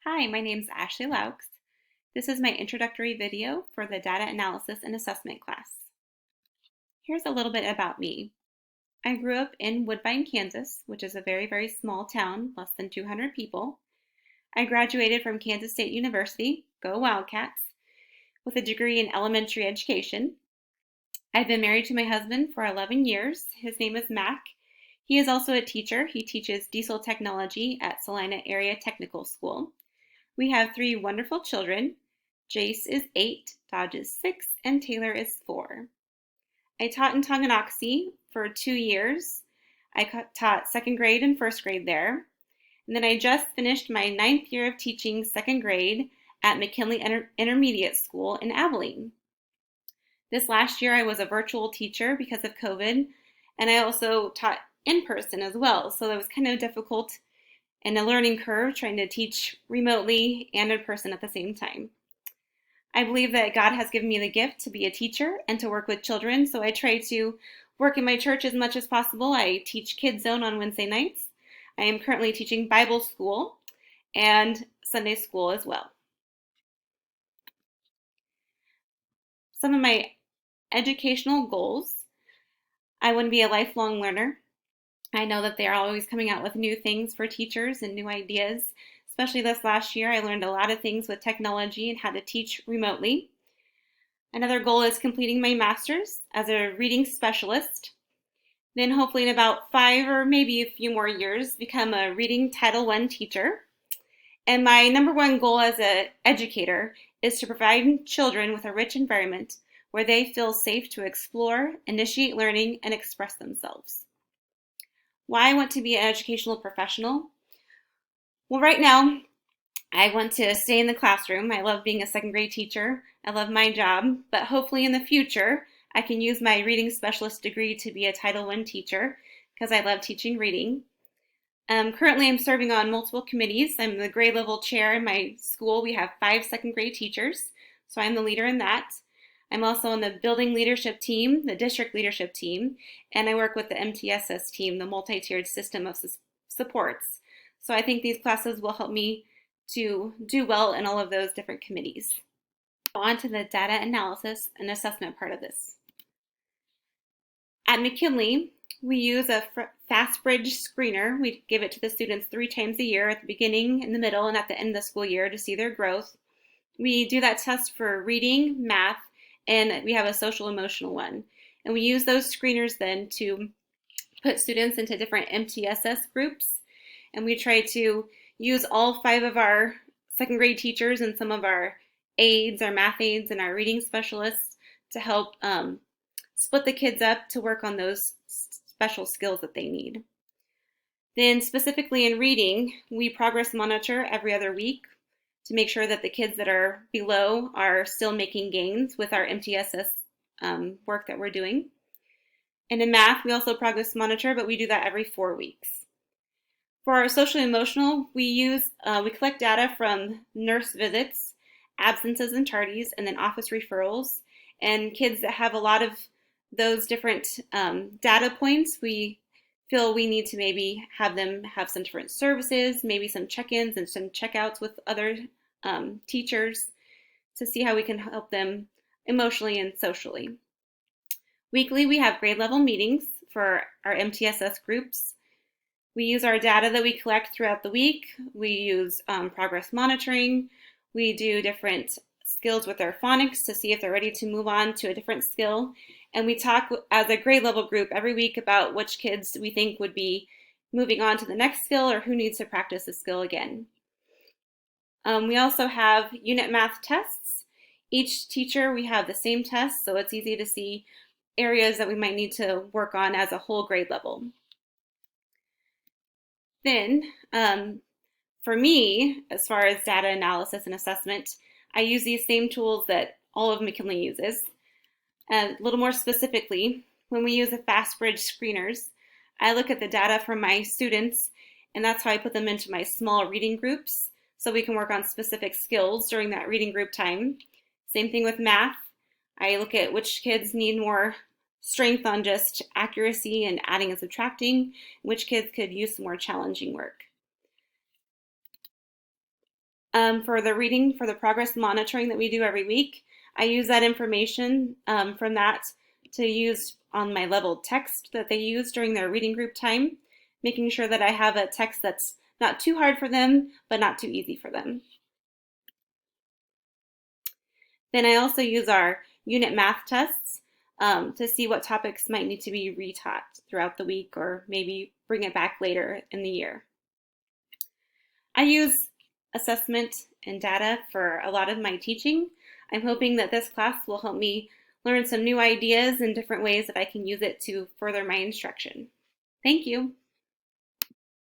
Hi, my name is Ashley Laux. This is my introductory video for the Data Analysis and Assessment class. Here's a little bit about me. I grew up in Woodbine, Kansas, which is a very small town, less than 200 people. I graduated from Kansas State University, go Wildcats, with a degree in elementary education. I've been married to my husband for 11 years. His name is Mac. He is also a teacher. He teaches diesel technology at Salina Area Technical School. We have three wonderful children. Jace is 8, Dodge is 6, and Taylor is 4. I taught in Tonganoxie for 2 years. I taught second grade and first grade there. And then I just finished my 9th year of teaching second grade at McKinley Intermediate School in Abilene. This last year I was a virtual teacher because of COVID, and I also taught in person as well, so that was kind of difficult and a learning curve trying to teach remotely and in person at the same time. I believe that God has given me the gift to be a teacher and to work with children, so I try to work in my church as much as possible. I teach Kids Zone on Wednesday nights. I am currently teaching Bible school and Sunday school as well. Some of my educational goals: I want to be a lifelong learner. I know that they are always coming out with new things for teachers and new ideas. Especially this last year, I learned a lot of things with technology and how to teach remotely. Another goal is completing my master's as a reading specialist. Then hopefully in about 5 or maybe a few more years, become a reading Title I teacher. And my number one goal as an educator is to provide children with a rich environment where they feel safe to explore, initiate learning, and express themselves. Why I want to be an educational professional? Well, right now, I want to stay in the classroom. I love being a second grade teacher. I love my job, but hopefully in the future, I can use my reading specialist degree to be a Title I teacher because I love teaching reading. Currently, I'm serving on multiple committees. I'm the grade level chair in my school. We have 5 second grade teachers, so I'm the leader in that. I'm also on the building leadership team, the district leadership team, and I work with the MTSS team, the multi-tiered system of supports. So I think these classes will help me to do well in all of those different committees. On to the data analysis and assessment part of this. At McKinley, we use a FastBridge screener. We give it to the students 3 times a year, at the beginning, in the middle, and at the end of the school year, to see their growth. We do that test for reading, math, and we have a social emotional one. And we use those screeners then to put students into different MTSS groups. And we try to use all 5 of our second grade teachers and some of our aides, our math aides, and our reading specialists to help split the kids up to work on those special skills that they need. Then specifically in reading, we progress monitor every other week to make sure that the kids that are below are still making gains with our MTSS work that we're doing. And in math, we also progress monitor, but we do that every 4 weeks. For our social emotional, we collect data from nurse visits, absences and tardies, and then office referrals. And kids that have a lot of those different data points, we feel we need to maybe have them have some different services, maybe some check-ins and some checkouts with other teachers to see how we can help them emotionally and socially. Weekly, we have grade level meetings for our MTSS groups. We use our data that we collect throughout the week. We use progress monitoring. We do different skills with their phonics to see if they're ready to move on to a different skill. And we talk as a grade level group every week about which kids we think would be moving on to the next skill or who needs to practice a skill again. We also have unit math tests. Each teacher, we have the same test, so it's easy to see areas that we might need to work on as a whole grade level. Then, for me, as far as data analysis and assessment, I use these same tools that all of McKinley uses. A little more specifically, when we use the FastBridge screeners, I look at the data from my students, and that's how I put them into my small reading groups so we can work on specific skills during that reading group time. Same thing with math. I look at which kids need more strength on just accuracy and adding and subtracting, which kids could use some more challenging work. For the reading, for the progress monitoring that we do every week, I use that information from that to use on my leveled text that they use during their reading group time, making sure that I have a text that's not too hard for them, but not too easy for them. Then I also use our unit math tests to see what topics might need to be retaught throughout the week or maybe bring it back later in the year. I use assessment and data for a lot of my teaching. I'm hoping that this class will help me learn some new ideas and different ways that I can use it to further my instruction. Thank you.